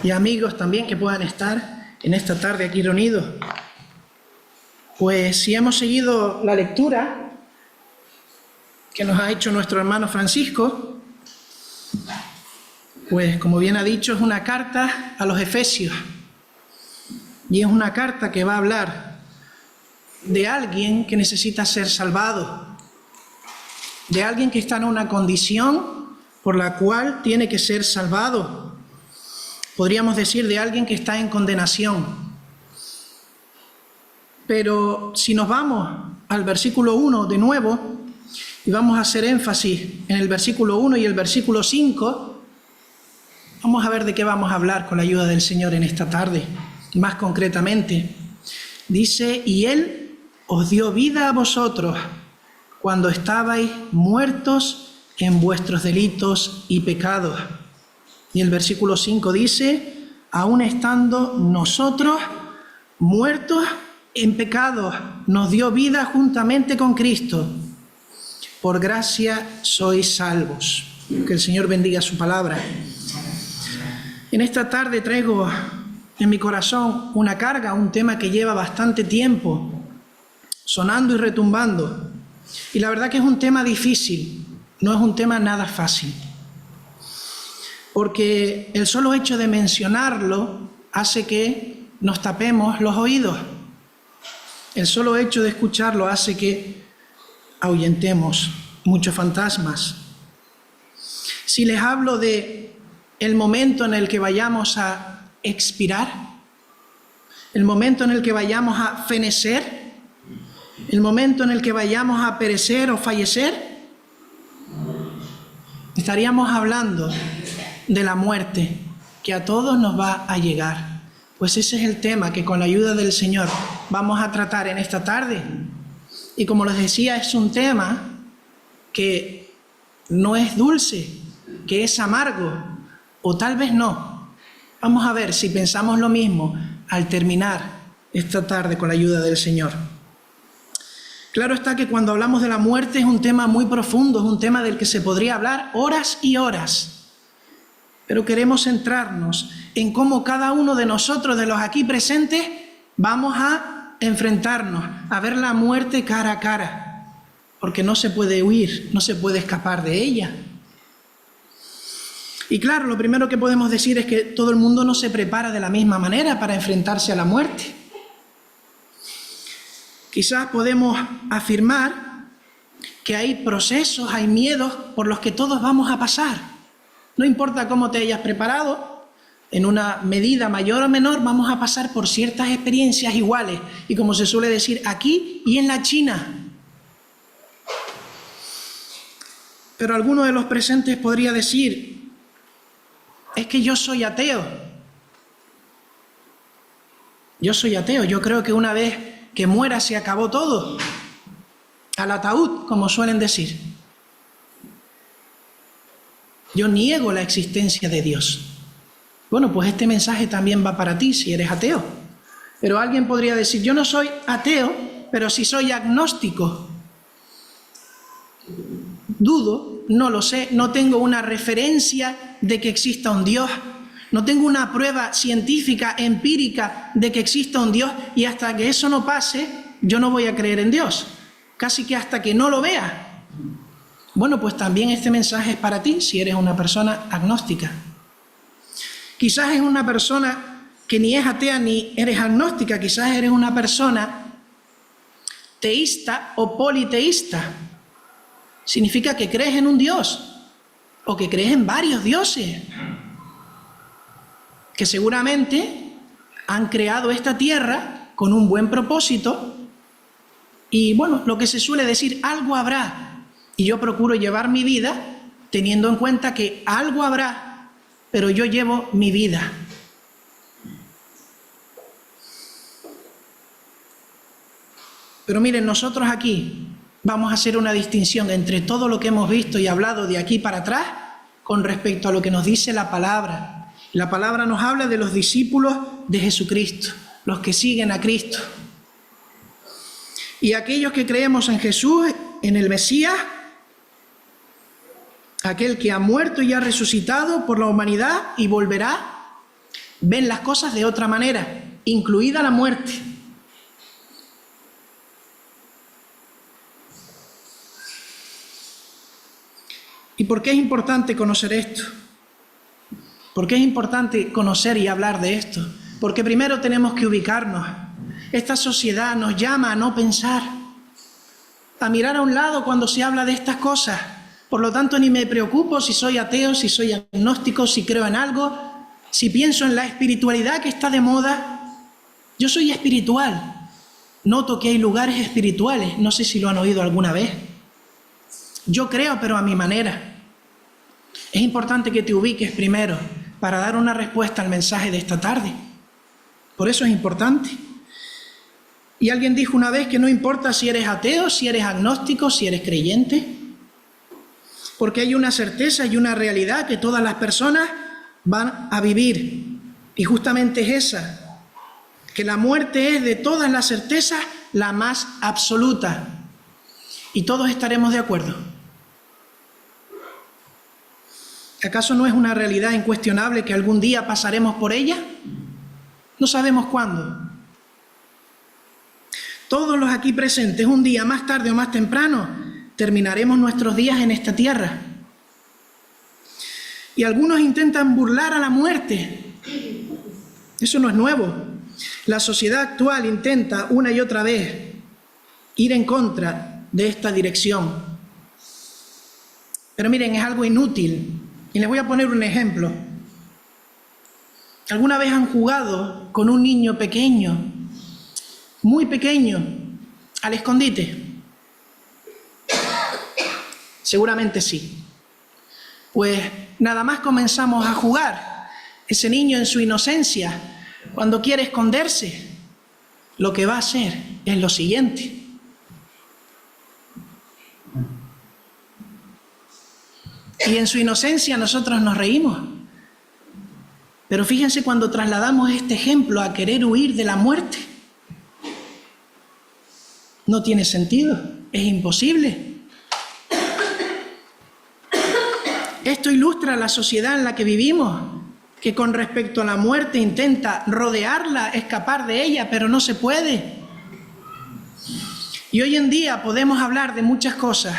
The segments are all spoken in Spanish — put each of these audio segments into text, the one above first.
y amigos también que puedan estar en esta tarde aquí reunidos. Pues si hemos seguido la lectura que nos ha hecho nuestro hermano Francisco, pues como bien ha dicho, es una carta a los Efesios, y es una carta que va a hablar de alguien que necesita ser salvado, de alguien que está en una condición por la cual tiene que ser salvado. Podríamos decir de alguien que está en condenación. Pero si nos vamos al versículo 1 de nuevo, y vamos a hacer énfasis en el versículo 1 y el versículo 5, vamos a ver de qué vamos a hablar con la ayuda del Señor en esta tarde. Más concretamente, dice: y Él os dio vida a vosotros cuando estabais muertos en vuestros delitos y pecados. Y el versículo 5 dice: aun estando nosotros muertos en pecados, nos dio vida juntamente con Cristo. Por gracia sois salvos. Que el Señor bendiga su palabra. En esta tarde traigo en mi corazón una carga, un tema que lleva bastante tiempo sonando y retumbando. Y la verdad que es un tema difícil, no es un tema nada fácil. Porque el solo hecho de mencionarlo hace que nos tapemos los oídos. El solo hecho de escucharlo hace que ahuyentemos muchos fantasmas. Si les hablo de el momento en el que vayamos a expirar, el momento en el que vayamos a fenecer, el momento en el que vayamos a perecer o fallecer, estaríamos hablando de la muerte que a todos nos va a llegar. Pues ese es el tema que con la ayuda del Señor vamos a tratar en esta tarde. Y como les decía, es un tema que no es dulce, que es amargo, o tal vez no. Vamos a ver si pensamos lo mismo al terminar esta tarde con la ayuda del Señor. Claro está que cuando hablamos de la muerte es un tema muy profundo, es un tema del que se podría hablar horas y horas. Pero queremos centrarnos en cómo cada uno de nosotros, de los aquí presentes, vamos a enfrentarnos, a ver la muerte cara a cara, porque no se puede huir, no se puede escapar de ella. Y claro, lo primero que podemos decir es que todo el mundo no se prepara de la misma manera para enfrentarse a la muerte. Quizás podemos afirmar que hay procesos, hay miedos por los que todos vamos a pasar. No importa cómo te hayas preparado, en una medida mayor o menor vamos a pasar por ciertas experiencias iguales. Y como se suele decir, aquí y en la China. Pero alguno de los presentes podría decir: es que yo soy ateo. Yo soy ateo, yo creo que una vez que muera se acabó todo. Al ataúd, como suelen decir. Yo niego la existencia de Dios. Bueno, pues este mensaje también va para ti si eres ateo. Pero alguien podría decir: yo no soy ateo, pero sí soy agnóstico. Dudo, no lo sé, no tengo una referencia de que exista un Dios, no tengo una prueba científica, empírica de que exista un Dios, y hasta que eso no pase, yo no voy a creer en Dios, casi que hasta que no lo vea. Bueno, pues también este mensaje es para ti si eres una persona agnóstica. Quizás es una persona que ni es atea ni eres agnóstica, quizás eres una persona teísta o politeísta. Significa que crees en un Dios, o que crees en varios dioses, que seguramente han creado esta tierra con un buen propósito, y bueno, lo que se suele decir, algo habrá, y yo procuro llevar mi vida teniendo en cuenta que algo habrá, pero yo llevo mi vida. Pero miren, nosotros aquí vamos a hacer una distinción entre todo lo que hemos visto y hablado de aquí para atrás con respecto a lo que nos dice la palabra. La palabra nos habla de los discípulos de Jesucristo, los que siguen a Cristo. Y aquellos que creemos en Jesús, en el Mesías, aquel que ha muerto y ha resucitado por la humanidad y volverá ven las cosas de otra manera, incluida la muerte. ¿Y por qué es importante conocer esto? ¿Por qué es importante conocer y hablar de esto? Porque primero tenemos que ubicarnos. Esta sociedad nos llama a no pensar, a mirar a un lado cuando se habla de estas cosas. Por lo tanto, ni me preocupo si soy ateo, si soy agnóstico, si creo en algo, si pienso en la espiritualidad que está de moda. Yo soy espiritual. Noto que hay lugares espirituales, no sé si lo han oído alguna vez. Yo creo, pero a mi manera. Es importante que te ubiques primero para dar una respuesta al mensaje de esta tarde. Por eso es importante. Y alguien dijo una vez que no importa si eres ateo, si eres agnóstico, si eres creyente, porque hay una certeza y una realidad que todas las personas van a vivir. Y justamente es esa, que la muerte es de todas las certezas la más absoluta. Y todos estaremos de acuerdo. ¿Acaso no es una realidad incuestionable que algún día pasaremos por ella? No sabemos cuándo. Todos los aquí presentes, un día más tarde o más temprano, terminaremos nuestros días en esta tierra. Y algunos intentan burlar a la muerte. Eso no es nuevo. La sociedad actual intenta una y otra vez ir en contra de esta dirección. Pero miren, es algo inútil. Y les voy a poner un ejemplo. ¿Alguna vez han jugado con un niño pequeño, muy pequeño, al escondite? Seguramente sí. Pues nada más comenzamos a jugar, ese niño en su inocencia, cuando quiere esconderse, lo que va a hacer es lo siguiente. Y en su inocencia nosotros nos reímos. Pero fíjense cuando trasladamos este ejemplo a querer huir de la muerte. No tiene sentido, es imposible. Esto ilustra la sociedad en la que vivimos, que con respecto a la muerte intenta rodearla, escapar de ella, pero no se puede. Y hoy en día podemos hablar de muchas cosas,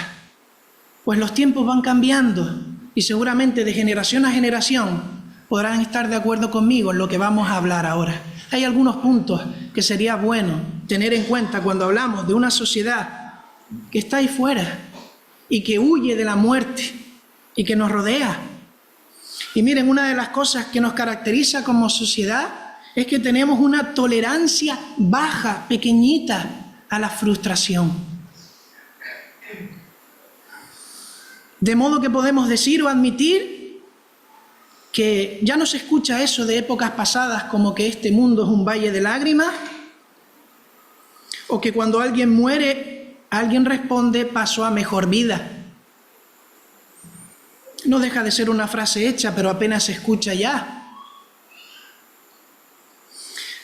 pues los tiempos van cambiando y seguramente de generación a generación podrán estar de acuerdo conmigo en lo que vamos a hablar ahora. Hay algunos puntos que sería bueno tener en cuenta cuando hablamos de una sociedad que está ahí fuera y que huye de la muerte y que nos rodea. Y miren, una de las cosas que nos caracteriza como sociedad es que tenemos una tolerancia baja, pequeñita, a la frustración. De modo que podemos decir o admitir que ya no se escucha eso de épocas pasadas como que este mundo es un valle de lágrimas, o que cuando alguien muere, alguien responde pasó a mejor vida. No deja de ser una frase hecha, pero apenas se escucha ya.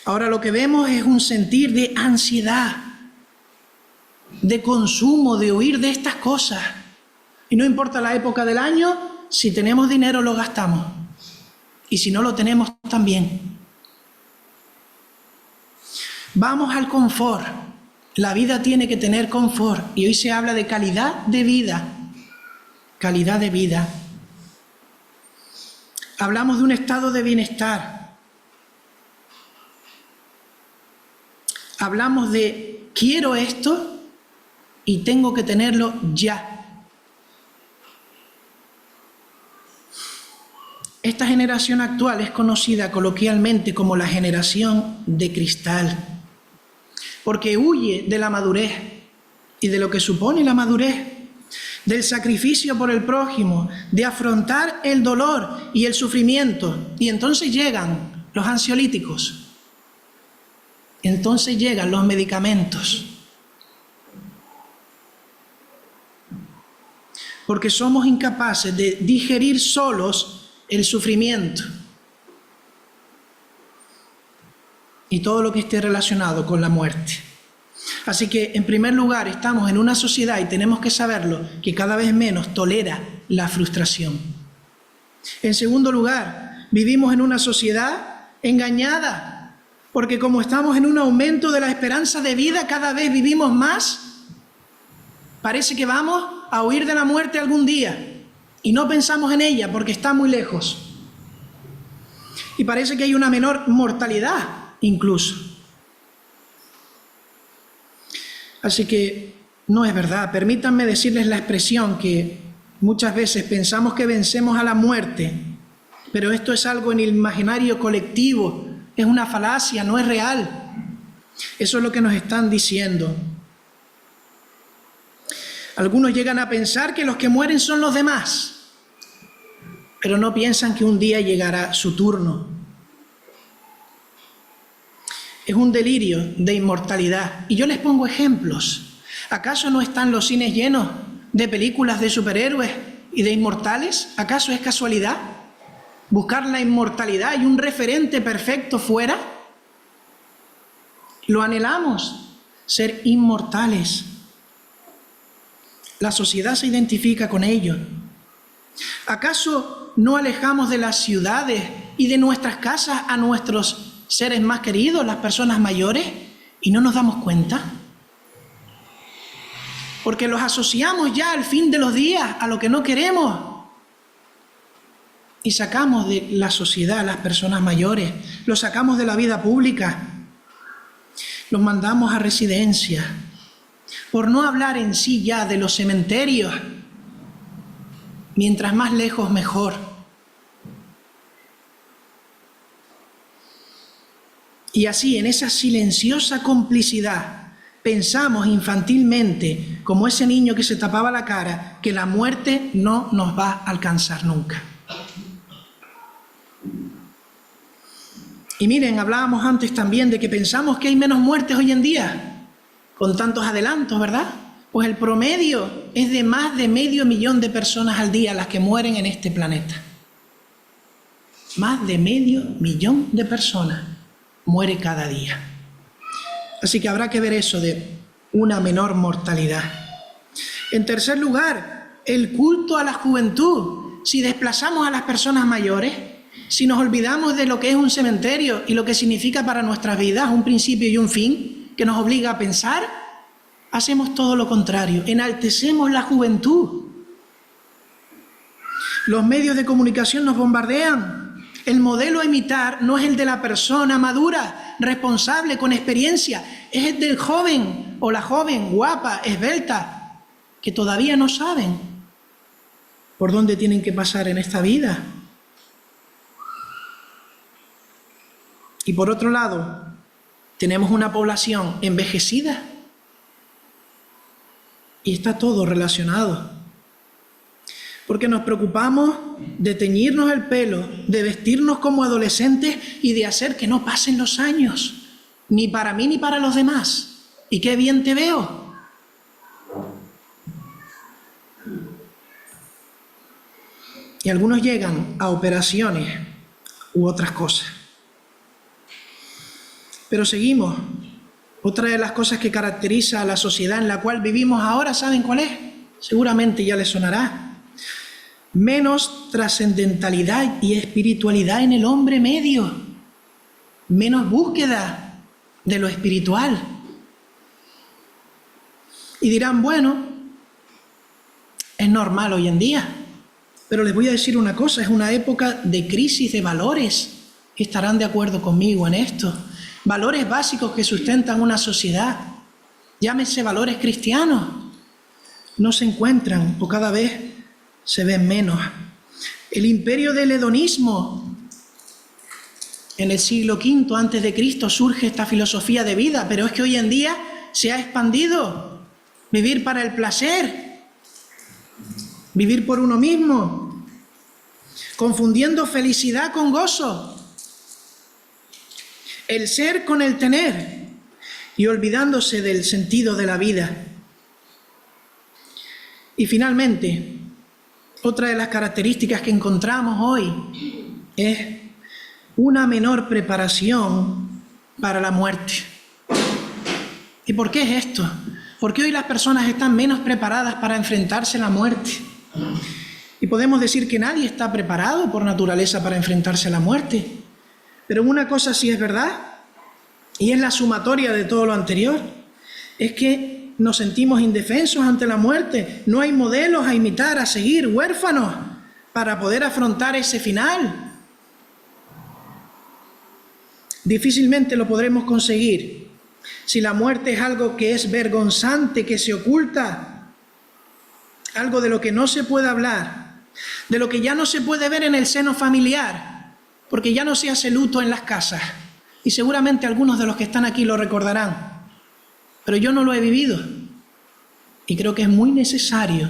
Ahora lo que vemos es un sentir de ansiedad, de consumo, de huir de estas cosas. Y no importa la época del año, si tenemos dinero lo gastamos. Y si no lo tenemos también. Vamos al confort. La vida tiene que tener confort. Y hoy se habla de calidad de vida. Calidad de vida. Hablamos de un estado de bienestar. Hablamos de quiero esto y tengo que tenerlo ya. Esta generación actual es conocida coloquialmente como la generación de cristal, porque huye de la madurez y de lo que supone la madurez, del sacrificio por el prójimo, de afrontar el dolor y el sufrimiento. Y entonces llegan los ansiolíticos, entonces llegan los medicamentos, porque somos incapaces de digerir solos el sufrimiento y todo lo que esté relacionado con la muerte. Así que, en primer lugar, estamos en una sociedad, y tenemos que saberlo, que cada vez menos tolera la frustración. En segundo lugar, vivimos en una sociedad engañada, porque como estamos en un aumento de la esperanza de vida, cada vez vivimos más, parece que vamos a huir de la muerte algún día y no pensamos en ella porque está muy lejos. Y parece que hay una menor mortalidad incluso. Así que no es verdad. Permítanme decirles la expresión que muchas veces pensamos que vencemos a la muerte, pero esto es algo en el imaginario colectivo, es una falacia, no es real. Eso es lo que nos están diciendo. Algunos llegan a pensar que los que mueren son los demás, pero no piensan que un día llegará su turno. Es un delirio de inmortalidad. Y yo les pongo ejemplos. ¿Acaso no están los cines llenos de películas de superhéroes y de inmortales? ¿Acaso es casualidad buscar la inmortalidad y un referente perfecto fuera? Lo anhelamos, ser inmortales. La sociedad se identifica con ello. ¿Acaso no alejamos de las ciudades y de nuestras casas a nuestros seres más queridos, las personas mayores, y no nos damos cuenta? Porque los asociamos ya al fin de los días a lo que no queremos. Y sacamos de la sociedad a las personas mayores, los sacamos de la vida pública, los mandamos a residencias. Por no hablar en sí ya de los cementerios, mientras más lejos mejor. Y así, en esa silenciosa complicidad, pensamos infantilmente, como ese niño que se tapaba la cara, que la muerte no nos va a alcanzar nunca. Y miren, hablábamos antes también de que pensamos que hay menos muertes hoy en día, con tantos adelantos, ¿verdad? Pues el promedio es de más de 500.000 de personas al día las que mueren en este planeta. Más de 500.000 de personas muere cada día. Así que habrá que ver eso de una menor mortalidad. En tercer lugar, el culto a la juventud. Si desplazamos a las personas mayores, si nos olvidamos de lo que es un cementerio y lo que significa para nuestras vidas un principio y un fin que nos obliga a pensar, hacemos todo lo contrario, enaltecemos la juventud. Los medios de comunicación nos bombardean. El modelo a imitar no es el de la persona madura, responsable, con experiencia, es el del joven o la joven guapa, esbelta, que todavía no saben por dónde tienen que pasar en esta vida. Y por otro lado, tenemos una población envejecida y está todo relacionado. Porque nos preocupamos de teñirnos el pelo, de vestirnos como adolescentes y de hacer que no pasen los años, ni para mí ni para los demás. Y qué bien te veo. Y algunos llegan a operaciones u otras cosas. Pero seguimos. Otra de las cosas que caracteriza a la sociedad en la cual vivimos ahora, ¿saben cuál es? Seguramente ya les sonará. Menos trascendentalidad y espiritualidad en el hombre medio. Menos búsqueda de lo espiritual. Y dirán, bueno, es normal hoy en día. Pero les voy a decir una cosa, es una época de crisis de valores. Estarán de acuerdo conmigo en esto. Valores básicos que sustentan una sociedad, llámese valores cristianos, no se encuentran o cada vez se ven menos. El imperio del hedonismo, en el siglo V a.C. surge esta filosofía de vida, pero es que hoy en día se ha expandido. Vivir para el placer, vivir por uno mismo, confundiendo felicidad con gozo. El ser con el tener y olvidándose del sentido de la vida. Y finalmente, otra de las características que encontramos hoy es una menor preparación para la muerte. ¿Y por qué es esto? Porque hoy las personas están menos preparadas para enfrentarse a la muerte. Y podemos decir que nadie está preparado por naturaleza para enfrentarse a la muerte. Pero una cosa sí es verdad, y es la sumatoria de todo lo anterior, es que nos sentimos indefensos ante la muerte, no hay modelos a imitar, a seguir, huérfanos, para poder afrontar ese final. Difícilmente lo podremos conseguir si la muerte es algo que es vergonzante, que se oculta, algo de lo que no se puede hablar, de lo que ya no se puede ver en el seno familiar, porque ya no se hace luto en las casas, y seguramente algunos de los que están aquí lo recordarán, pero yo no lo he vivido, y creo que es muy necesario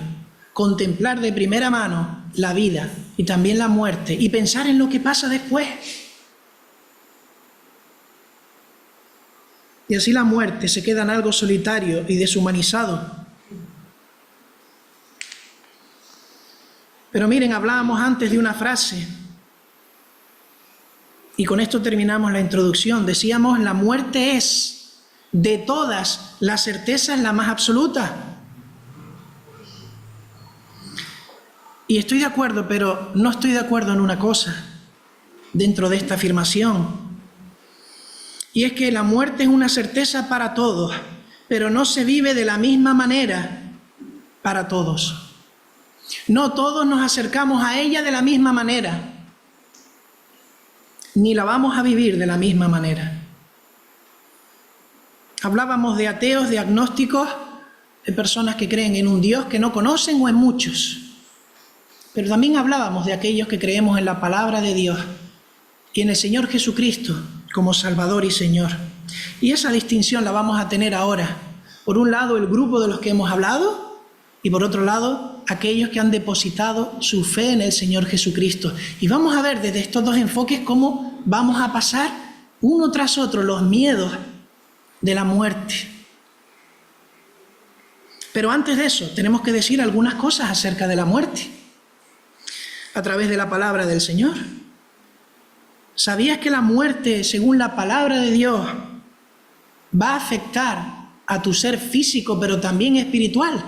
contemplar de primera mano la vida y también la muerte, y pensar en lo que pasa después. Y así la muerte se queda en algo solitario y deshumanizado. Pero miren, hablábamos antes de una frase, y con esto terminamos la introducción. Decíamos, la muerte es, de todas las certezas, la más absoluta. Y estoy de acuerdo, pero no estoy de acuerdo en una cosa dentro de esta afirmación. Y es que la muerte es una certeza para todos, pero no se vive de la misma manera para todos. No todos nos acercamos a ella de la misma manera, ni la vamos a vivir de la misma manera. Hablábamos de ateos, de agnósticos, de personas que creen en un Dios que no conocen o en muchos. Pero también hablábamos de aquellos que creemos en la palabra de Dios y en el Señor Jesucristo como Salvador y Señor. Y esa distinción la vamos a tener ahora. Por un lado, el grupo de los que hemos hablado, y por otro lado, aquellos que han depositado su fe en el Señor Jesucristo. Y vamos a ver desde estos dos enfoques cómo vamos a pasar uno tras otro los miedos de la muerte. Pero antes de eso, tenemos que decir algunas cosas acerca de la muerte, a través de la palabra del Señor. ¿Sabías que la muerte, según la palabra de Dios, va a afectar a tu ser físico, pero también espiritual?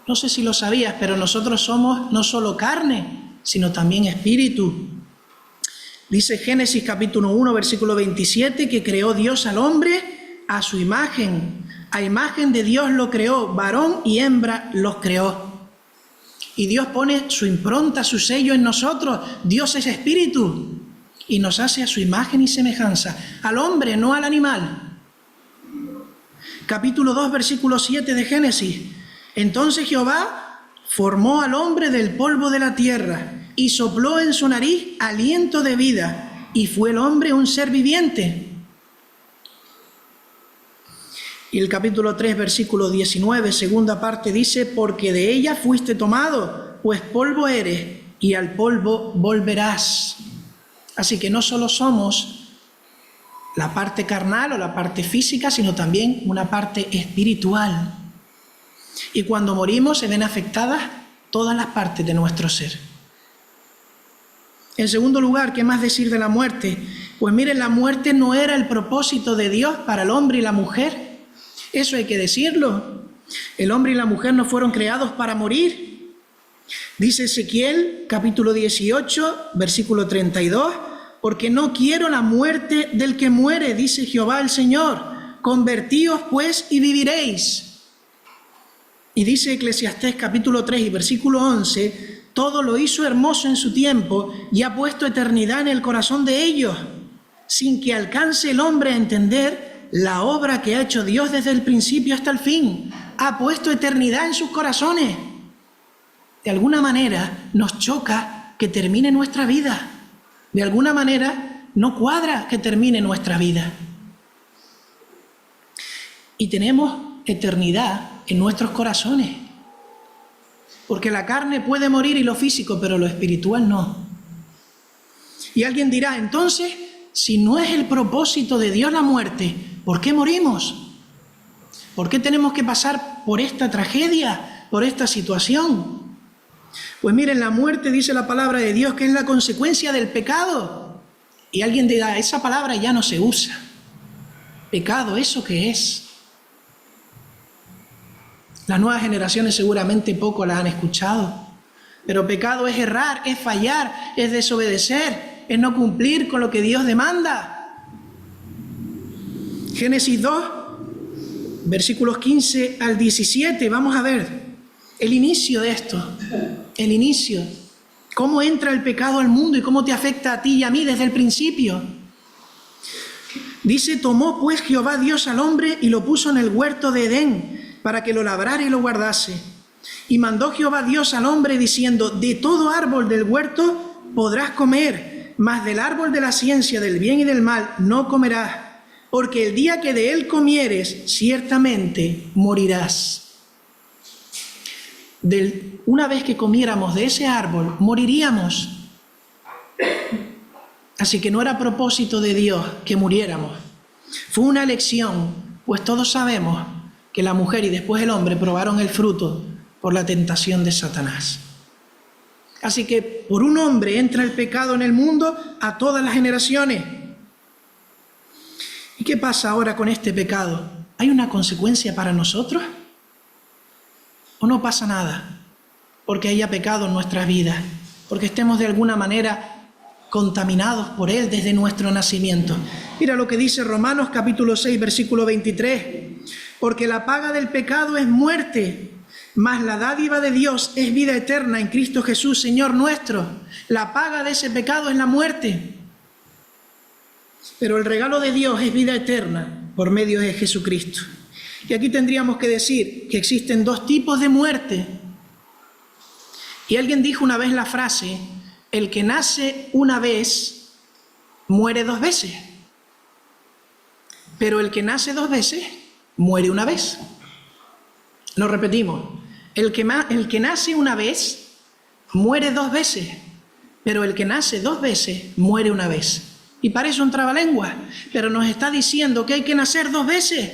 No sé si lo sabías, pero nosotros somos no solo carne, sino también espíritu. Dice Génesis capítulo 1, versículo 27, que creó Dios al hombre a su imagen. A imagen de Dios lo creó, varón y hembra los creó. Y Dios pone su impronta, su sello en nosotros. Dios es espíritu y nos hace a su imagen y semejanza. Al hombre, no al animal. Capítulo 2, versículo 7 de Génesis. Entonces Jehová formó al hombre del polvo de la tierra y sopló en su nariz aliento de vida, y fue el hombre un ser viviente. Y el capítulo 3, versículo 19, segunda parte, dice, porque de ella fuiste tomado, pues polvo eres, y al polvo volverás. Así que no solo somos la parte carnal o la parte física, sino también una parte espiritual. Y cuando morimos se ven afectadas todas las partes de nuestro ser. En segundo lugar, ¿qué más decir de la muerte? Pues miren, la muerte no era el propósito de Dios para el hombre y la mujer. Eso hay que decirlo. El hombre y la mujer no fueron creados para morir. Dice Ezequiel, capítulo 18, versículo 32, porque no quiero la muerte del que muere, dice Jehová el Señor. Convertíos pues y viviréis. Y dice Eclesiastés capítulo 3 y versículo 11, todo lo hizo hermoso en su tiempo y ha puesto eternidad en el corazón de ellos, sin que alcance el hombre a entender la obra que ha hecho Dios desde el principio hasta el fin. Ha puesto eternidad en sus corazones. De alguna manera nos choca que termine nuestra vida. De alguna manera no cuadra que termine nuestra vida. Y tenemos eternidad en nuestros corazones. Porque la carne puede morir y lo físico, pero lo espiritual no. Y alguien dirá, entonces, si no es el propósito de Dios la muerte, ¿por qué morimos? ¿Por qué tenemos que pasar por esta tragedia, por esta situación? Pues miren, la muerte, dice la palabra de Dios, que es la consecuencia del pecado. Y alguien dirá, esa palabra ya no se usa. Pecado, ¿eso qué es? Las nuevas generaciones seguramente poco la han escuchado. Pero pecado es errar, es fallar, es desobedecer, es no cumplir con lo que Dios demanda. Génesis 2, versículos 15 al 17, vamos a ver el inicio de esto, el inicio, cómo entra el pecado al mundo y cómo te afecta a ti y a mí desde el principio. Dice: tomó pues Jehová Dios al hombre y lo puso en el huerto de Edén para que lo labrara y lo guardase. Y mandó Jehová Dios al hombre diciendo: de todo árbol del huerto podrás comer, mas del árbol de la ciencia del bien y del mal no comerás, porque el día que de él comieres, ciertamente morirás. Una vez que comiéramos de ese árbol, moriríamos. Así que no era propósito de Dios que muriéramos. Fue una elección, pues todos sabemos que la mujer y después el hombre probaron el fruto por la tentación de Satanás. Así que por un hombre entra el pecado en el mundo a todas las generaciones. ¿Y qué pasa ahora con este pecado? ¿Hay una consecuencia para nosotros? ¿O no pasa nada porque haya pecado en nuestras vidas? Porque estemos de alguna manera contaminados por él desde nuestro nacimiento. Mira lo que dice Romanos capítulo 6, versículo 23. Porque la paga del pecado es muerte, mas la dádiva de Dios es vida eterna en Cristo Jesús, Señor nuestro. La paga de ese pecado es la muerte. Pero el regalo de Dios es vida eterna por medio de Jesucristo. Y aquí tendríamos que decir que existen dos tipos de muerte. Y alguien dijo una vez la frase: el que nace una vez muere dos veces, pero el que nace dos veces muere una vez. Lo repetimos: el que nace una vez muere dos veces, pero el que nace dos veces muere una vez. Y parece un trabalengua, pero nos está diciendo que hay que nacer dos veces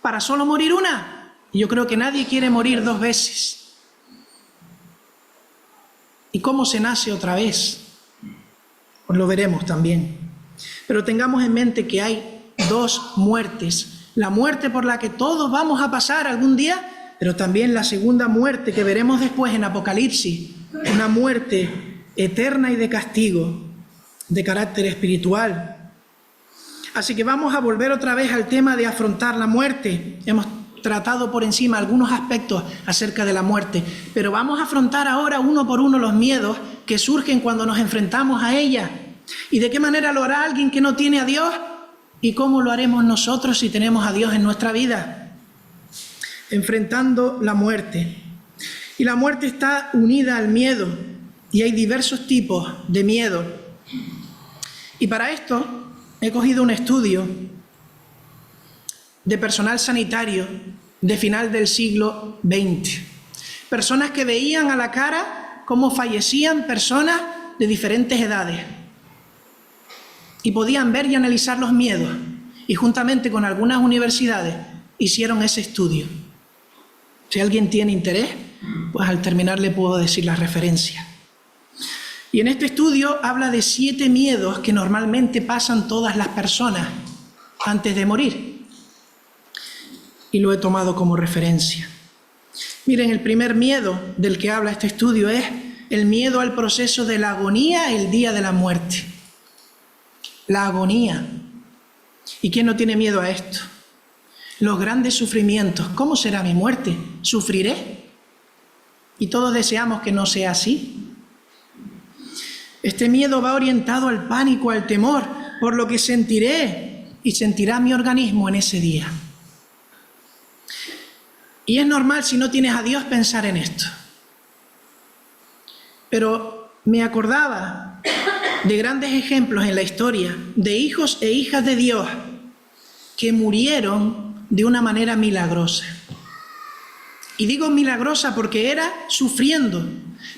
para solo morir una. Y yo creo que nadie quiere morir dos veces. ¿Y cómo se nace otra vez? Pues lo veremos también. Pero tengamos en mente que hay dos muertes. La muerte por la que todos vamos a pasar algún día, pero también la segunda muerte que veremos después en Apocalipsis. Una muerte eterna y de castigo, de carácter espiritual. Así que vamos a volver otra vez al tema de afrontar la muerte. Hemos tratado por encima algunos aspectos acerca de la muerte, pero vamos a afrontar ahora uno por uno los miedos que surgen cuando nos enfrentamos a ella. ¿Y de qué manera lo hará alguien que no tiene a Dios? ¿Y cómo lo haremos nosotros si tenemos a Dios en nuestra vida? Enfrentando la muerte. Y la muerte está unida al miedo, y hay diversos tipos de miedo. Y para esto he cogido un estudio de personal sanitario de final del siglo XX. Personas que veían a la cara cómo fallecían personas de diferentes edades. Y podían ver y analizar los miedos. Y juntamente con algunas universidades hicieron ese estudio. Si alguien tiene interés, pues al terminar le puedo decir la referencia. Y en este estudio habla de 7 miedos que normalmente pasan todas las personas antes de morir. Y lo he tomado como referencia. Miren, el primer miedo del que habla este estudio es el miedo al proceso de la agonía el día de la muerte. La agonía. ¿Y quién no tiene miedo a esto? Los grandes sufrimientos. ¿Cómo será mi muerte? ¿Sufriré? Y todos deseamos que no sea así. Este miedo va orientado al pánico, al temor, por lo que sentiré y sentirá mi organismo en ese día. Y es normal, si no tienes a Dios, pensar en esto. Pero me acordaba de grandes ejemplos en la historia de hijos e hijas de Dios que murieron de una manera milagrosa. Y digo milagrosa porque era sufriendo,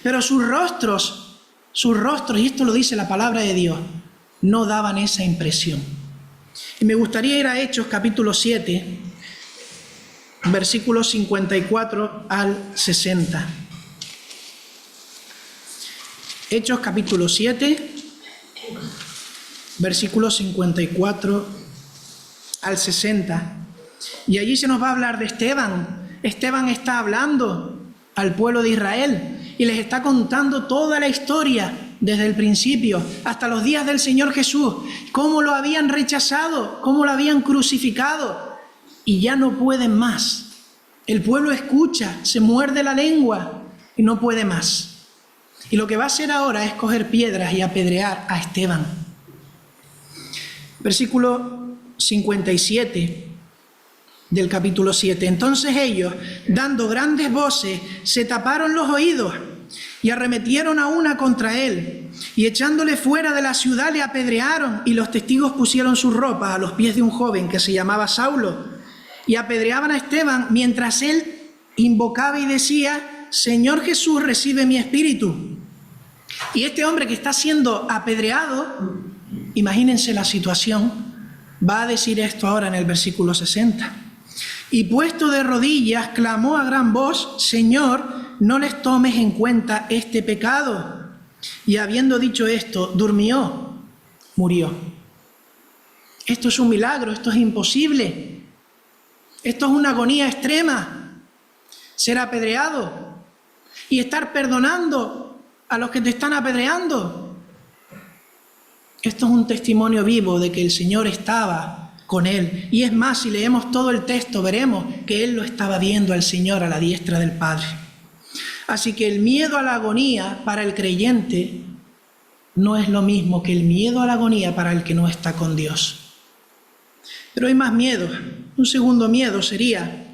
pero sus rostros, y esto lo dice la palabra de Dios, no daban esa impresión. Y me gustaría ir a Hechos capítulo 7, versículos 54 al 60. Hechos capítulo 7, versículos 54 al 60. Y allí se nos va a hablar de Esteban. Esteban está hablando al pueblo de Israel y les está contando toda la historia desde el principio hasta los días del Señor Jesús, cómo lo habían rechazado, cómo lo habían crucificado, y ya no pueden más. El pueblo escucha, se muerde la lengua y no puede más. Y lo que va a hacer ahora es coger piedras y apedrear a Esteban. Versículo 57 del capítulo 7. Entonces ellos, dando grandes voces, se taparon los oídos y arremetieron a una contra él, y echándole fuera de la ciudad le apedrearon, y los testigos pusieron sus ropas a los pies de un joven que se llamaba Saulo, y apedreaban a Esteban mientras él invocaba y decía: Señor Jesús, recibe mi espíritu. Y este hombre que está siendo apedreado, imagínense la situación, va a decir esto ahora en el versículo 60. Y puesto de rodillas, clamó a gran voz: Señor, no les tomes en cuenta este pecado. Y habiendo dicho esto, durmió, murió. Esto es un milagro, esto es imposible. Esto es una agonía extrema. Ser apedreado y estar perdonando a los que te están apedreando. Esto es un testimonio vivo de que el Señor estaba con él. Y es más, si leemos todo el texto, veremos que él lo estaba viendo al Señor a la diestra del Padre. Así que el miedo a la agonía para el creyente no es lo mismo que el miedo a la agonía para el que no está con Dios. Pero hay más miedo. Un segundo miedo sería,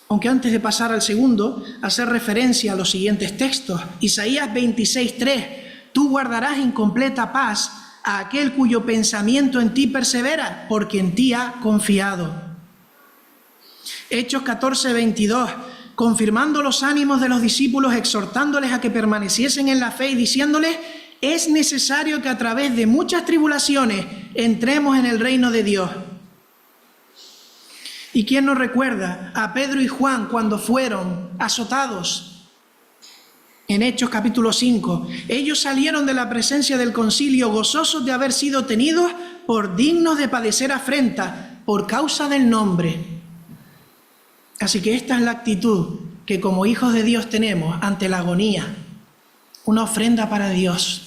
aunque antes de pasar al segundo, hacer referencia a los siguientes textos. Isaías 26:3, tú guardarás en completa paz a aquel cuyo pensamiento en ti persevera, porque en ti ha confiado. Hechos 14:22, confirmando los ánimos de los discípulos, exhortándoles a que permaneciesen en la fe y diciéndoles: es necesario que a través de muchas tribulaciones entremos en el reino de Dios. ¿Y quién nos recuerda a Pedro y Juan cuando fueron azotados? En Hechos capítulo 5, ellos salieron de la presencia del concilio gozosos de haber sido tenidos por dignos de padecer afrenta por causa del nombre. Así que esta es la actitud que como hijos de Dios tenemos ante la agonía, una ofrenda para Dios,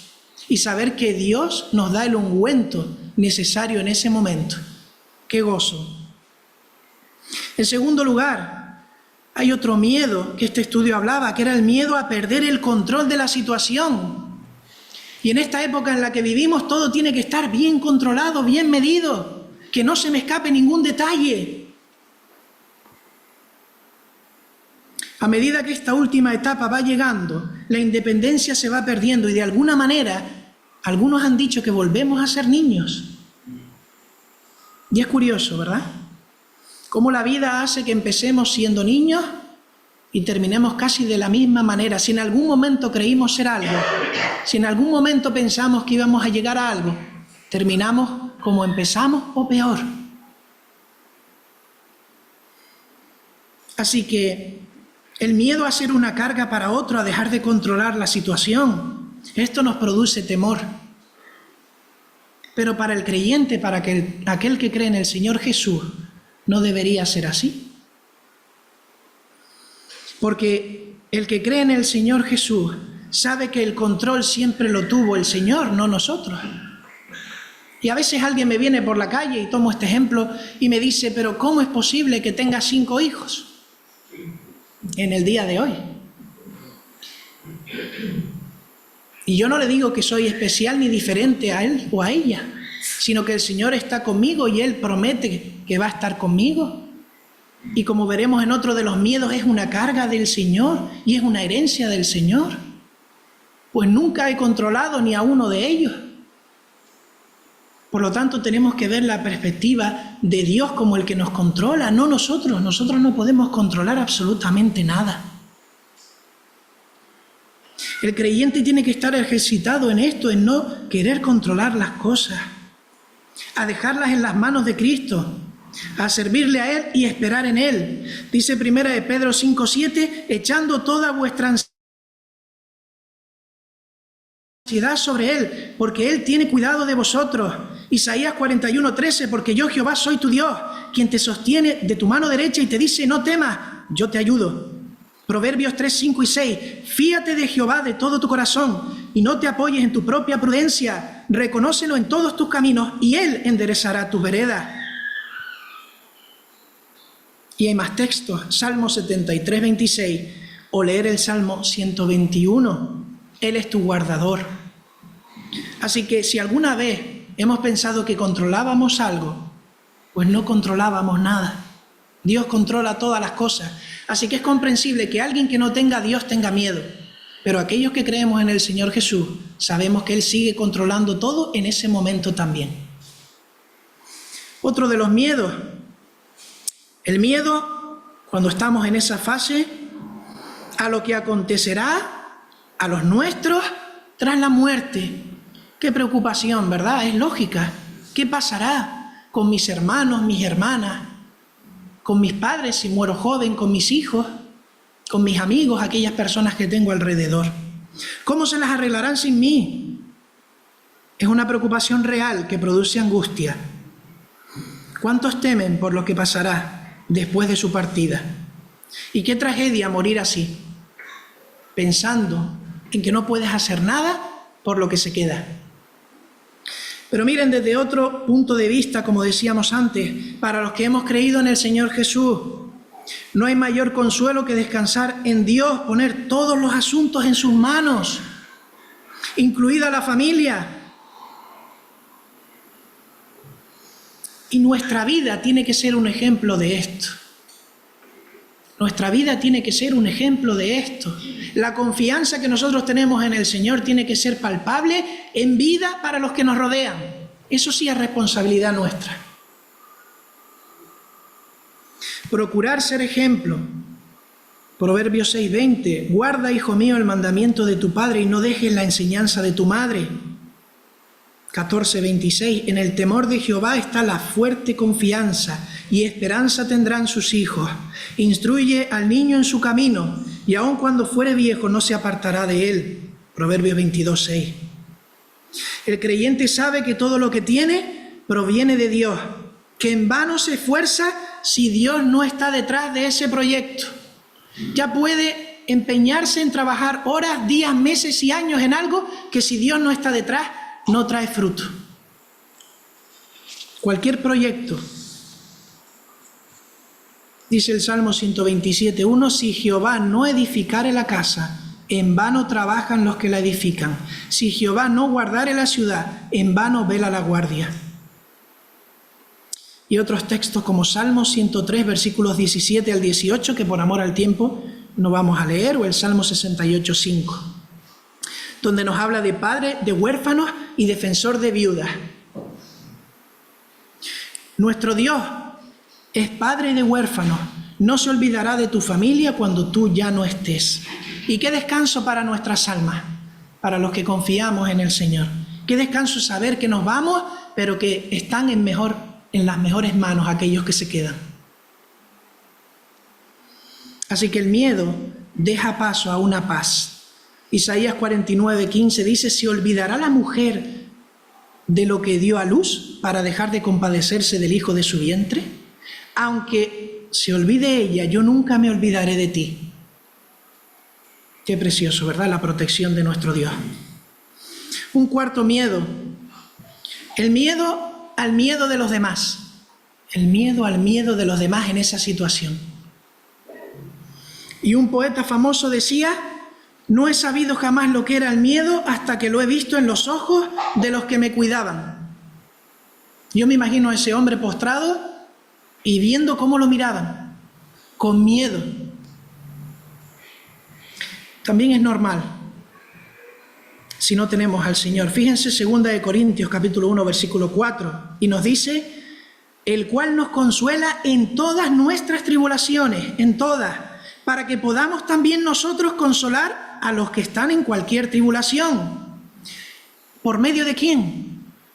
y saber que Dios nos da el ungüento necesario en ese momento. ¡Qué gozo! En segundo lugar, hay otro miedo que este estudio hablaba, que era el miedo a perder el control de la situación. Y en esta época en la que vivimos, todo tiene que estar bien controlado, bien medido, que no se me escape ningún detalle. A medida que esta última etapa va llegando, la independencia se va perdiendo y de alguna manera, algunos han dicho que volvemos a ser niños. Y es curioso, ¿verdad? Cómo la vida hace que empecemos siendo niños y terminemos casi de la misma manera. Si en algún momento creímos ser algo, si en algún momento pensamos que íbamos a llegar a algo, terminamos como empezamos o peor. Así que el miedo a ser una carga para otro, a dejar de controlar la situación, esto nos produce temor. Pero para el creyente, para aquel que cree en el Señor Jesús, no debería ser así. Porque el que cree en el Señor Jesús sabe que el control siempre lo tuvo el Señor, no nosotros. Y a veces alguien me viene por la calle, y tomo este ejemplo, y me dice: pero ¿cómo es posible que tenga 5 hijos en el día de hoy? Y yo no le digo que soy especial ni diferente a él o a ella, sino que el Señor está conmigo y Él promete que va a estar conmigo. Y como veremos en otro de los miedos, es una carga del Señor y es una herencia del Señor. Pues nunca he controlado ni a uno de ellos. Por lo tanto, tenemos que ver la perspectiva de Dios como el que nos controla, no nosotros. Nosotros no podemos controlar absolutamente nada. El creyente tiene que estar ejercitado en esto, en no querer controlar las cosas, a dejarlas en las manos de Cristo, a servirle a Él y esperar en Él. Dice 1 Pedro 5:7, echando toda vuestra ansiedad sobre Él, porque Él tiene cuidado de vosotros. Isaías 41:13, porque yo Jehová soy tu Dios, quien te sostiene de tu mano derecha y te dice: no temas, yo te ayudo. Proverbios 3, 5 y 6. Fíate de Jehová de todo tu corazón y no te apoyes en tu propia prudencia. Reconócelo en todos tus caminos y Él enderezará tus veredas. Y hay más textos. Salmo 73, 26. O leer el Salmo 121. Él es tu guardador. Así que si alguna vez hemos pensado que controlábamos algo, pues no controlábamos nada. Dios controla todas las cosas. Así que es comprensible que alguien que no tenga a Dios tenga miedo. Pero aquellos que creemos en el Señor Jesús, sabemos que Él sigue controlando todo en ese momento también. Otro de los miedos. El miedo, cuando estamos en esa fase, a lo que acontecerá a los nuestros tras la muerte. Qué preocupación, ¿verdad? Es lógica. ¿Qué pasará con mis hermanos, mis hermanas? Con mis padres si muero joven, con mis hijos, con mis amigos, aquellas personas que tengo alrededor. ¿Cómo se las arreglarán sin mí? Es una preocupación real que produce angustia. ¿Cuántos temen por lo que pasará después de su partida? Y qué tragedia morir así, pensando en que no puedes hacer nada por lo que se queda. Pero miren, desde otro punto de vista, como decíamos antes, para los que hemos creído en el Señor Jesús, no hay mayor consuelo que descansar en Dios, poner todos los asuntos en sus manos, incluida la familia. Y nuestra vida tiene que ser un ejemplo de esto. Nuestra vida tiene que ser un ejemplo de esto. La confianza que nosotros tenemos en el Señor tiene que ser palpable en vida para los que nos rodean. Eso sí es responsabilidad nuestra. Procurar ser ejemplo. Proverbios 6:20. Guarda, hijo mío, el mandamiento de tu padre y no dejes la enseñanza de tu madre. 14:26. En el temor de Jehová está la fuerte confianza y esperanza tendrán sus hijos. Instruye al niño en su camino y aun cuando fuere viejo no se apartará de él. Proverbios 22:6. El creyente sabe que todo lo que tiene proviene de Dios, que en vano se esfuerza si Dios no está detrás de ese proyecto. Ya puede empeñarse en trabajar horas, días, meses y años en algo que si Dios no está detrás no trae fruto. Cualquier proyecto. Dice el Salmo 127:1, si Jehová no edificare la casa, en vano trabajan los que la edifican. Si Jehová no guardare la ciudad, en vano vela la guardia. Y otros textos como Salmo 103, versículos 17 al 18, que por amor al tiempo no vamos a leer, o el Salmo 68:5, donde nos habla de padre de huérfanos y defensor de viudas. Nuestro Dios es padre de huérfanos, no se olvidará de tu familia cuando tú ya no estés. Y qué descanso para nuestras almas, para los que confiamos en el Señor. Qué descanso saber que nos vamos, pero que están en las mejores manos aquellos que se quedan. Así que el miedo deja paso a una paz. Isaías 49:15 dice, ¿se olvidará la mujer de lo que dio a luz para dejar de compadecerse del hijo de su vientre? Aunque se olvide ella, yo nunca me olvidaré de ti. Qué precioso, ¿verdad? La protección de nuestro Dios. Un cuarto miedo. El miedo al miedo de los demás. El miedo al miedo de los demás en esa situación. Y un poeta famoso decía, no he sabido jamás lo que era el miedo hasta que lo he visto en los ojos de los que me cuidaban. Yo me imagino a ese hombre postrado y viendo cómo lo miraban, con miedo. También es normal si no tenemos al Señor. Fíjense 2 Corintios capítulo 1 versículo 4 y nos dice, el cual nos consuela en todas nuestras tribulaciones, en todas, para que podamos también nosotros consolar a los que están en cualquier tribulación. ¿Por medio de quién?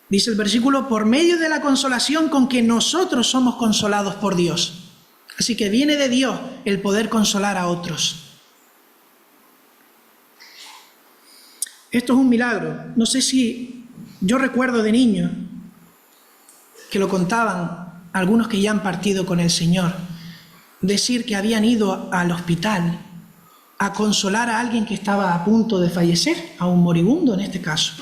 Dice el versículo, por medio de la consolación con que nosotros somos consolados por Dios. Así que viene de Dios el poder consolar a otros. Esto es un milagro. No sé si yo recuerdo de niño que lo contaban algunos que ya han partido con el Señor, decir que habían ido al hospital a consolar a alguien que estaba a punto de fallecer, a un moribundo en este caso.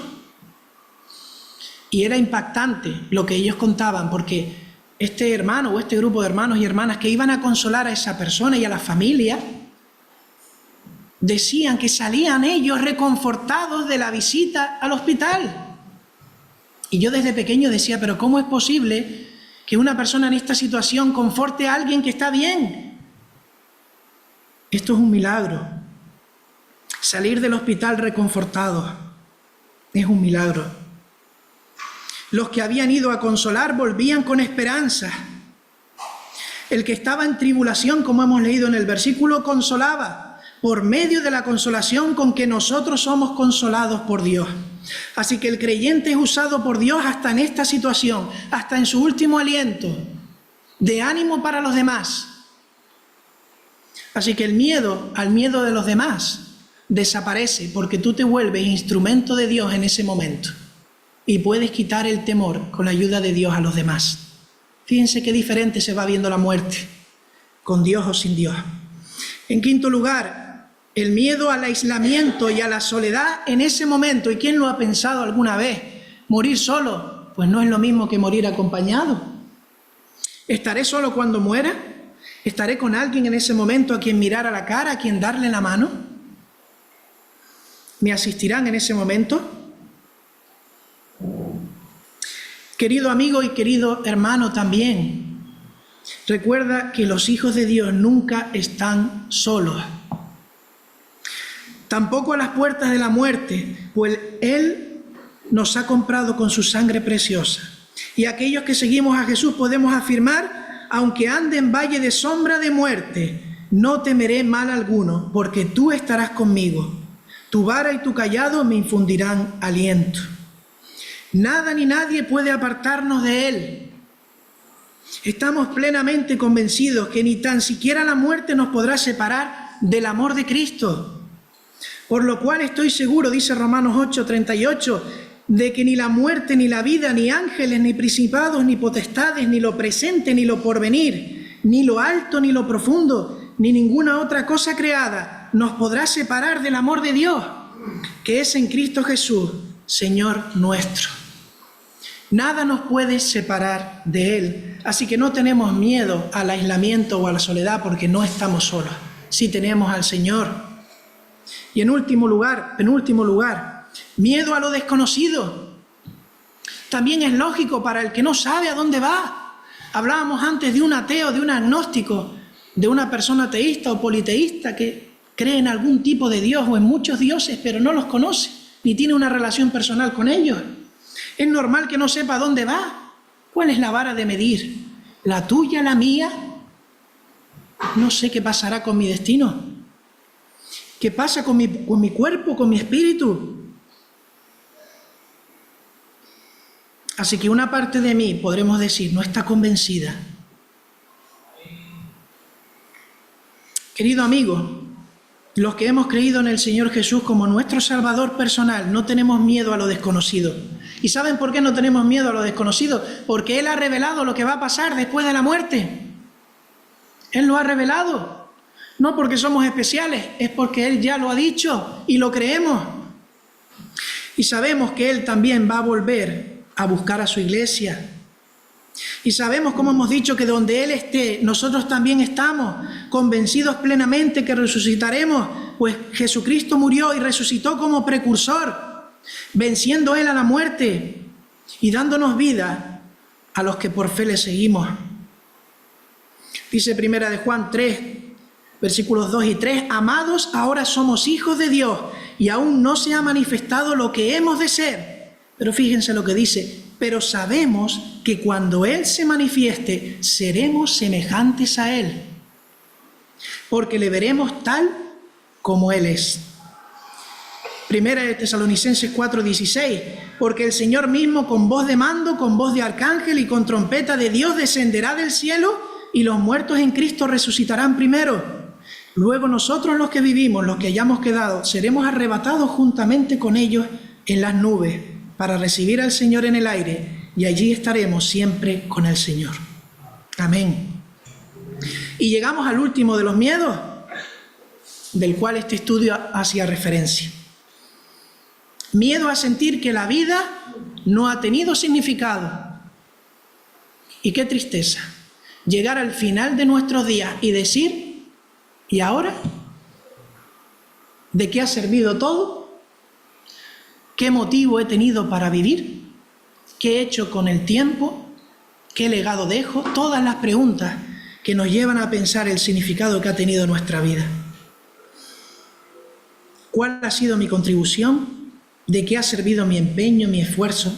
Y era impactante lo que ellos contaban, porque este hermano o este grupo de hermanos y hermanas que iban a consolar a esa persona y a la familia, decían que salían ellos reconfortados de la visita al hospital. Y yo desde pequeño decía, pero ¿cómo es posible que una persona en esta situación conforte a alguien que está bien? Esto es un milagro. Salir del hospital reconfortados es un milagro. Los que habían ido a consolar volvían con esperanza. El que estaba en tribulación, como hemos leído en el versículo, consolaba por medio de la consolación con que nosotros somos consolados por Dios. Así que el creyente es usado por Dios hasta en esta situación, hasta en su último aliento, de ánimo para los demás. Así que el miedo al miedo de los demás desaparece porque tú te vuelves instrumento de Dios en ese momento y puedes quitar el temor con la ayuda de Dios a los demás. Fíjense qué diferente se va viendo la muerte, con Dios o sin Dios. En quinto lugar, el miedo al aislamiento y a la soledad en ese momento. ¿Y quién lo ha pensado alguna vez? ¿Morir solo? Pues no es lo mismo que morir acompañado. ¿Estaré solo cuando muera? ¿Estaré con alguien en ese momento a quien mirar a la cara, a quien darle la mano? ¿Me asistirán en ese momento? Querido amigo y querido hermano también, recuerda que los hijos de Dios nunca están solos. Tampoco a las puertas de la muerte, pues Él nos ha comprado con su sangre preciosa. Y aquellos que seguimos a Jesús podemos afirmar, aunque ande en valle de sombra de muerte, no temeré mal alguno, porque tú estarás conmigo. Tu vara y tu cayado me infundirán aliento. Nada ni nadie puede apartarnos de Él. Estamos plenamente convencidos que ni tan siquiera la muerte nos podrá separar del amor de Cristo. Por lo cual estoy seguro, dice Romanos 8:38, de que ni la muerte, ni la vida, ni ángeles, ni principados, ni potestades, ni lo presente, ni lo porvenir, ni lo alto, ni lo profundo, ni ninguna otra cosa creada nos podrá separar del amor de Dios, que es en Cristo Jesús, Señor nuestro. Nada nos puede separar de Él, así que no tenemos miedo al aislamiento o a la soledad porque no estamos solos, sí tenemos al Señor. Y en último lugar, miedo a lo desconocido. También es lógico para el que no sabe a dónde va. Hablábamos antes de un ateo, de un agnóstico, de una persona ateísta o politeísta que cree en algún tipo de Dios o en muchos dioses, pero no los conoce, ni tiene una relación personal con ellos. Es normal que no sepa dónde va. ¿Cuál es la vara de medir? ¿La tuya, la mía? No sé qué pasará con mi destino. ¿Qué pasa con mi cuerpo, con mi espíritu? Así que una parte de mí, podremos decir, no está convencida. Querido amigo, los que hemos creído en el Señor Jesús como nuestro Salvador personal, no tenemos miedo a lo desconocido. ¿Y saben por qué no tenemos miedo a lo desconocido? Porque Él ha revelado lo que va a pasar después de la muerte. Él lo ha revelado. No porque somos especiales, es porque Él ya lo ha dicho y lo creemos. Y sabemos que Él también va a volver a buscar a su iglesia. Y sabemos, como hemos dicho, que donde Él esté, nosotros también estamos convencidos plenamente que resucitaremos, pues Jesucristo murió y resucitó como precursor, venciendo Él a la muerte y dándonos vida a los que por fe le seguimos. Dice Primera de Juan 3, versículos 2 y 3, amados, ahora somos hijos de Dios y aún no se ha manifestado lo que hemos de ser. Pero fíjense lo que dice, pero sabemos que cuando Él se manifieste, seremos semejantes a Él, porque le veremos tal como Él es. Primera de Tesalonicenses 4:16, porque el Señor mismo con voz de mando, con voz de arcángel y con trompeta de Dios descenderá del cielo y los muertos en Cristo resucitarán primero. Luego nosotros los que vivimos, los que hayamos quedado, seremos arrebatados juntamente con ellos en las nubes para recibir al Señor en el aire y allí estaremos siempre con el Señor. Amén. Y llegamos al último de los miedos, del cual este estudio hacía referencia. Miedo a sentir que la vida no ha tenido significado. Y qué tristeza, llegar al final de nuestros días y decir, ¿y ahora? ¿De qué ha servido todo? ¿Qué motivo he tenido para vivir? ¿Qué he hecho con el tiempo? ¿Qué legado dejo? Todas las preguntas que nos llevan a pensar el significado que ha tenido nuestra vida. ¿Cuál ha sido mi contribución? ¿De qué ha servido mi empeño, mi esfuerzo?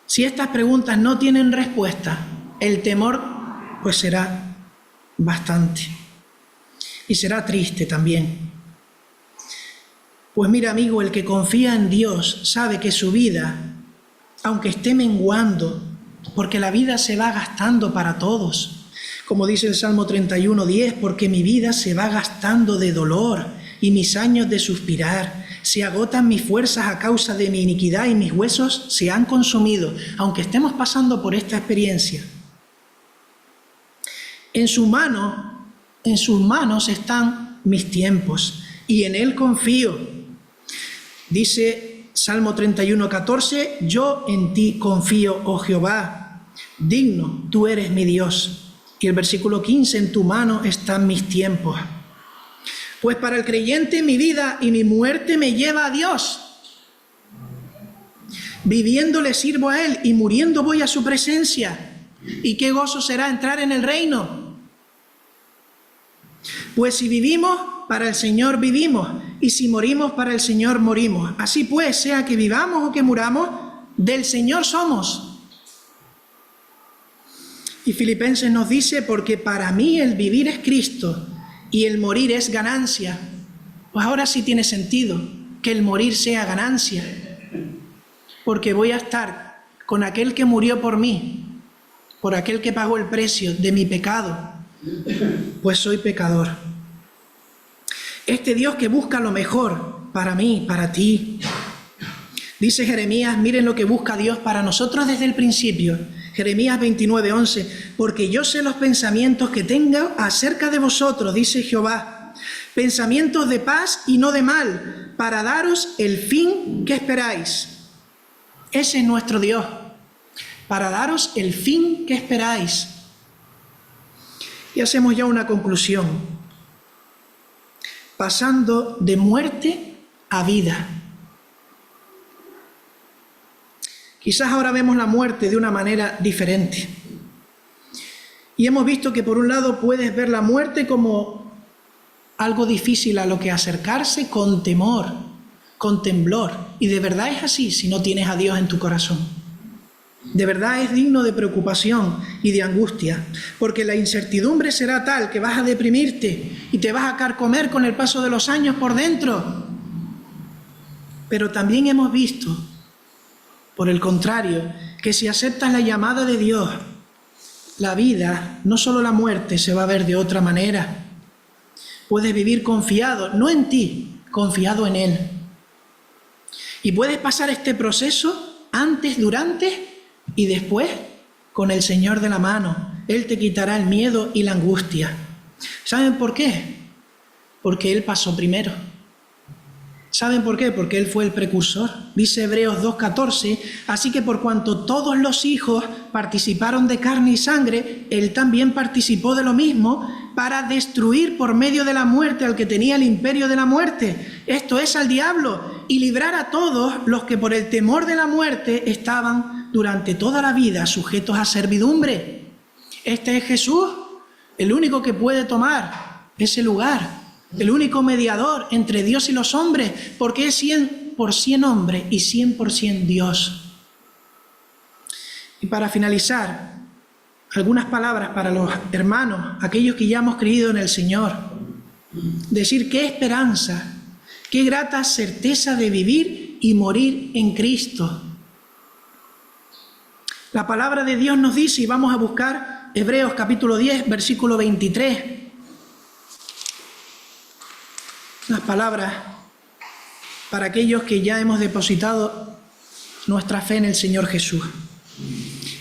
Si estas preguntas no tienen respuesta, el temor pues será bastante. Y será triste también. Pues mira, amigo, el que confía en Dios sabe que su vida, aunque esté menguando, porque la vida se va gastando para todos, como dice el Salmo 31:10, porque mi vida se va gastando de dolor y mis años de suspirar, se agotan mis fuerzas a causa de mi iniquidad y mis huesos se han consumido, aunque estemos pasando por esta experiencia. En sus manos están mis tiempos y en Él confío. Dice Salmo 31:14, yo en ti confío, oh Jehová, digno tú eres mi Dios. Y el versículo 15, en tu mano están mis tiempos. Pues para el creyente mi vida y mi muerte me lleva a Dios. Viviendo le sirvo a Él y muriendo voy a su presencia. ¿Y qué gozo será entrar en el reino? Pues si vivimos, para el Señor vivimos, y si morimos, para el Señor morimos. Así pues, sea que vivamos o que muramos, del Señor somos. Y Filipenses nos dice, porque para mí el vivir es Cristo y el morir es ganancia. Pues ahora sí tiene sentido que el morir sea ganancia, porque voy a estar con aquel que murió por mí, por aquel que pagó el precio de mi pecado, pues soy pecador. Este Dios que busca lo mejor para mí, para ti. Dice Jeremías, miren lo que busca Dios para nosotros desde el principio. Jeremías 29:11, porque yo sé los pensamientos que tengo acerca de vosotros, dice Jehová, pensamientos de paz y no de mal, para daros el fin que esperáis. Ese es nuestro Dios, para daros el fin que esperáis. Y hacemos ya una conclusión, pasando de muerte a vida. Quizás ahora vemos la muerte de una manera diferente. Y hemos visto que por un lado puedes ver la muerte como algo difícil a lo que acercarse con temor, con temblor. Y de verdad es así si no tienes a Dios en tu corazón. De verdad es digno de preocupación y de angustia, porque la incertidumbre será tal que vas a deprimirte y te vas a carcomer con el paso de los años por dentro. Pero también hemos visto, por el contrario, que si aceptas la llamada de Dios, la vida, no solo la muerte, se va a ver de otra manera. Puedes vivir confiado, no en ti, confiado en Él. Y puedes pasar este proceso antes, durante y después con el Señor de la mano. Él te quitará el miedo y la angustia. ¿Saben por qué? Porque Él pasó primero. ¿Saben por qué? Porque Él fue el precursor. Dice Hebreos 2:14, así que por cuanto todos los hijos participaron de carne y sangre, Él también participó de lo mismo para destruir por medio de la muerte al que tenía el imperio de la muerte, esto es, al diablo, y librar a todos los que por el temor de la muerte estaban durante toda la vida sujetos a servidumbre. Este es Jesús, el único que puede tomar ese lugar. El único mediador entre Dios y los hombres, porque es 100% hombre y 100% Dios. Y para finalizar, algunas palabras para los hermanos, aquellos que ya hemos creído en el Señor. Decir qué esperanza, qué grata certeza de vivir y morir en Cristo. La palabra de Dios nos dice, y vamos a buscar Hebreos capítulo 10, versículo 23. Unas palabras para aquellos que ya hemos depositado nuestra fe en el Señor Jesús.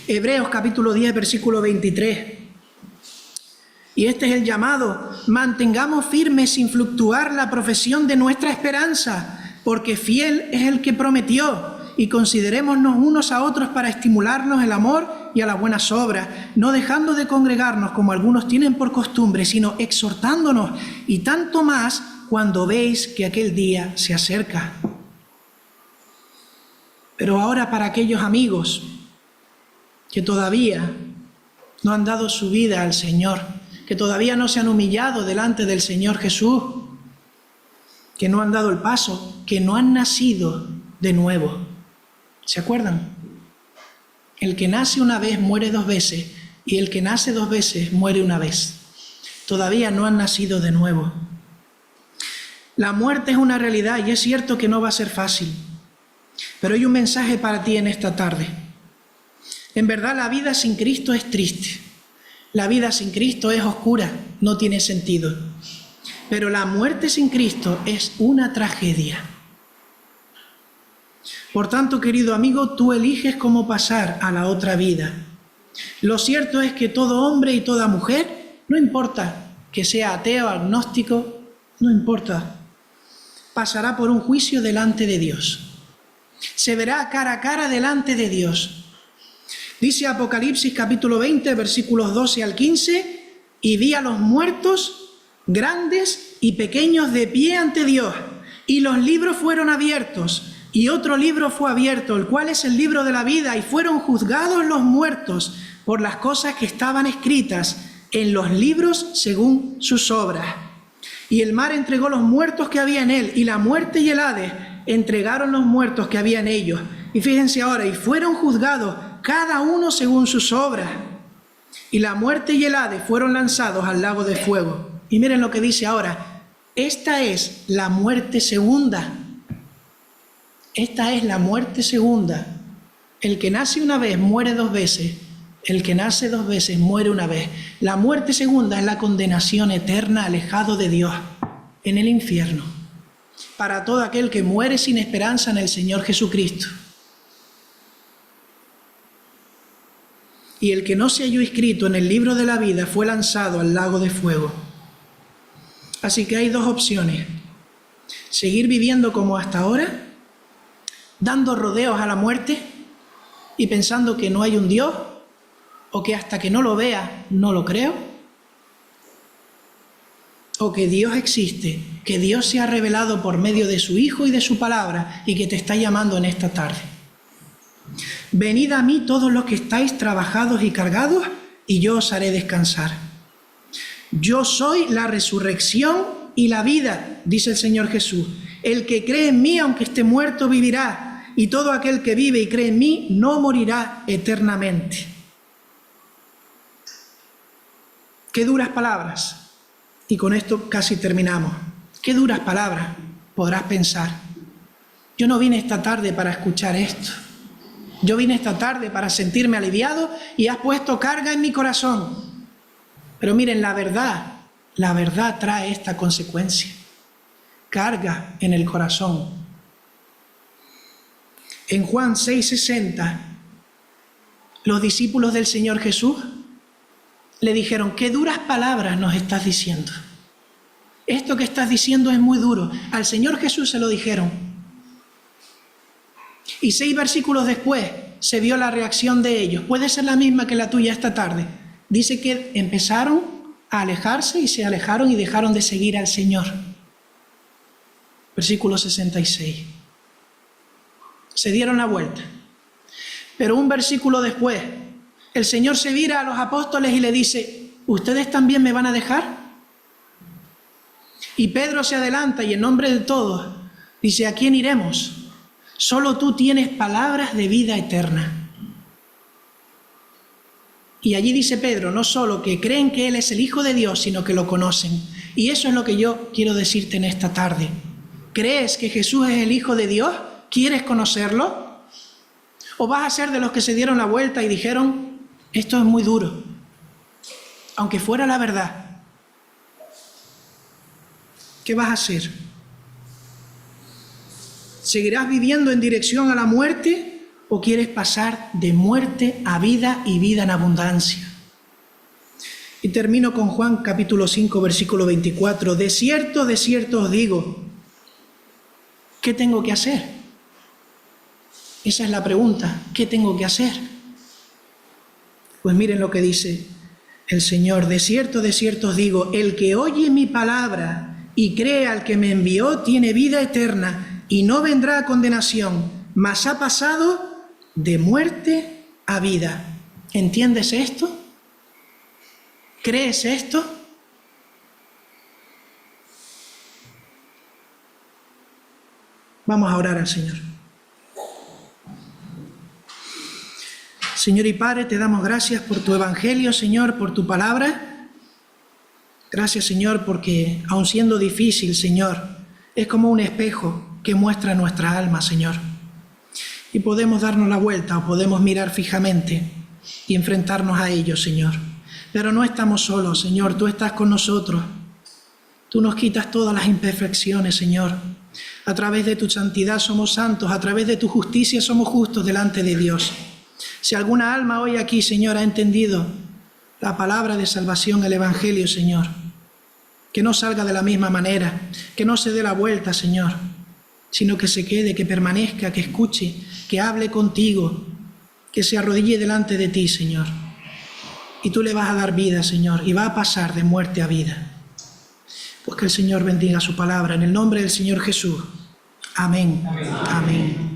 Hebreos capítulo 10, versículo 23. Y este es el llamado: mantengamos firme sin fluctuar la profesión de nuestra esperanza, porque fiel es el que prometió, y considerémonos unos a otros para estimularnos el amor y a las buenas obras, no dejando de congregarnos como algunos tienen por costumbre, sino exhortándonos, y tanto más cuando veis que aquel día se acerca. Pero ahora, para aquellos amigos que todavía no han dado su vida al Señor, que todavía no se han humillado delante del Señor Jesús, que no han dado el paso, que no han nacido de nuevo. ¿Se acuerdan? El que nace una vez muere dos veces, y el que nace dos veces muere una vez. Todavía no han nacido de nuevo. La muerte es una realidad y es cierto que no va a ser fácil. Pero hay un mensaje para ti en esta tarde. En verdad, la vida sin Cristo es triste. La vida sin Cristo es oscura, no tiene sentido. Pero la muerte sin Cristo es una tragedia. Por tanto, querido amigo, tú eliges cómo pasar a la otra vida. Lo cierto es que todo hombre y toda mujer, no importa que sea ateo, agnóstico, no importa, pasará por un juicio delante de Dios. Se verá cara a cara delante de Dios. Dice Apocalipsis capítulo 20, versículos 12 al 15, y vi a los muertos, grandes y pequeños, de pie ante Dios, y los libros fueron abiertos, y otro libro fue abierto, el cual es el libro de la vida, y fueron juzgados los muertos por las cosas que estaban escritas en los libros según sus obras. Y el mar entregó los muertos que había en él, y la muerte y el Hades entregaron los muertos que había en ellos. Y fíjense ahora, y fueron juzgados cada uno según sus obras. Y la muerte y el Hades fueron lanzados al lago de fuego. Y miren lo que dice ahora: esta es la muerte segunda. Esta es la muerte segunda. El que nace una vez muere dos veces. El que nace dos veces muere una vez. La muerte segunda es la condenación eterna, alejado de Dios, en el infierno, para todo aquel que muere sin esperanza en el Señor Jesucristo. Y el que no se halló inscrito en el libro de la vida fue lanzado al lago de fuego. Así que hay dos opciones: seguir viviendo como hasta ahora, dando rodeos a la muerte y pensando que no hay un Dios, o que hasta que no lo vea no lo creo, o que Dios existe, que Dios se ha revelado por medio de su Hijo y de su palabra, y que te está llamando en esta tarde. Venid a mí todos los que estáis trabajados y cargados, y yo os haré descansar. Yo soy la resurrección y la vida, dice el Señor Jesús. El que cree en mí, aunque esté muerto, vivirá, y todo aquel que vive y cree en mí no morirá eternamente. Qué duras palabras. Y con esto casi terminamos. Qué duras palabras, podrás pensar. Yo no vine esta tarde para escuchar esto. Yo vine esta tarde para sentirme aliviado, y has puesto carga en mi corazón. Pero miren, la verdad trae esta consecuencia: carga en el corazón. En Juan 6:60, los discípulos del Señor Jesús le dijeron: qué duras palabras nos estás diciendo. Esto que estás diciendo es muy duro. Al Señor Jesús se lo dijeron. Y 6 versículos después se vio la reacción de ellos. Puede ser la misma que la tuya esta tarde. Dice que empezaron a alejarse, y se alejaron y dejaron de seguir al Señor. Versículo 66. Se dieron la vuelta. Pero un versículo después, el Señor se vira a los apóstoles y le dice: ¿ustedes también me van a dejar? Y Pedro se adelanta y en nombre de todos dice: ¿a quién iremos? Solo tú tienes palabras de vida eterna. Y allí dice Pedro, no solo que creen que Él es el Hijo de Dios, sino que lo conocen. Y eso es lo que yo quiero decirte en esta tarde. ¿Crees que Jesús es el Hijo de Dios? ¿Quieres conocerlo? ¿O vas a ser de los que se dieron la vuelta y dijeron: esto es muy duro, aunque fuera la verdad? ¿Qué vas a hacer? ¿Seguirás viviendo en dirección a la muerte, o quieres pasar de muerte a vida y vida en abundancia? Y termino con Juan capítulo 5, versículo 24. De cierto os digo, ¿qué tengo que hacer? Esa es la pregunta, ¿qué tengo que hacer? Pues miren lo que dice el Señor. De cierto os digo, el que oye mi palabra y cree al que me envió tiene vida eterna y no vendrá a condenación, mas ha pasado de muerte a vida. ¿Entiendes esto? ¿Crees esto? Vamos a orar al Señor. Señor y Padre, te damos gracias por tu evangelio, Señor, por tu palabra. Gracias, Señor, porque aun siendo difícil, Señor, es como un espejo que muestra nuestra alma, Señor. Y podemos darnos la vuelta o podemos mirar fijamente y enfrentarnos a ello, Señor. Pero no estamos solos, Señor, tú estás con nosotros. Tú nos quitas todas las imperfecciones, Señor. A través de tu santidad somos santos, a través de tu justicia somos justos delante de Dios. Si alguna alma hoy aquí, Señor, ha entendido la palabra de salvación, el Evangelio, Señor, que no salga de la misma manera, que no se dé la vuelta, Señor, sino que se quede, que permanezca, que escuche, que hable contigo, que se arrodille delante de ti, Señor. Y tú le vas a dar vida, Señor, y va a pasar de muerte a vida. Pues que el Señor bendiga su palabra. En el nombre del Señor Jesús. Amén. Amén. Amén.